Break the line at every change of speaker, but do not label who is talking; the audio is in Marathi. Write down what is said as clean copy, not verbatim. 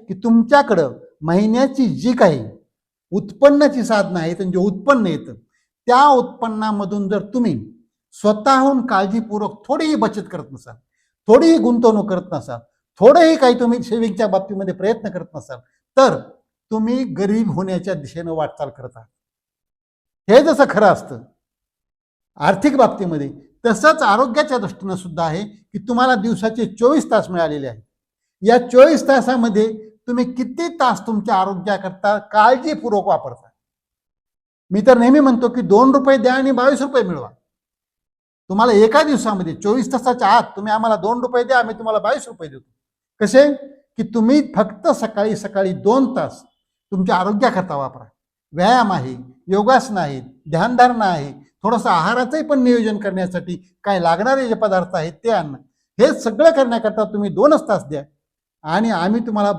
की तुमच्याकडं महिन्याची जी काही उत्पन्नाची साधनं आहेत आणि जे उत्पन्न येतं त्या उत्पन्नामधून जर तुम्ही स्वतःहून काळजीपूर्वक थोडीही बचत करत नसाल, थोडीही गुंतवणूक करत नसाल, थोडेही काही तुम्ही सेविंगच्या बाबतीमध्ये प्रयत्न करत नसाल, तर तुम्ही गरीब होण्याच्या दिशेनं वाटचाल करत आहात. हे जसं खरं असतं आर्थिक बाबतीमध्ये, तसंच आरोग्याच्या दृष्टीनं सुद्धा आहे की तुम्हाला दिवसाचे 24 तास मिळालेले आहेत. या 24 तासामध्ये तुम्ही किती तास तुमच्या आरोग्याकरता काळजीपूर्वक वापरता. मी तर नेहमी म्हणतो की 2 रुपये द्या आणि 22 रुपये मिळवा. तुम्हाला एका दिवसामध्ये 24 तासाच्या आत तुम्ही आम्हाला 2 रुपये द्या, आम्ही तुम्हाला 22 रुपये देतो. कसे की तुम्ही फक्त सकाळी सकाळी 2 तास तुमच्या आरोग्याकरता वापरा. व्यायाम आहे, योगासन आहे, ध्यानधारणा आहे, थोडंसं आहाराचंही पण नियोजन करण्यासाठी काय लागणारे जे पदार्थ आहेत ते आणणं, हे सगळं करण्याकरता तुम्ही 2च तास द्या आणि आम्ही तुम्हाला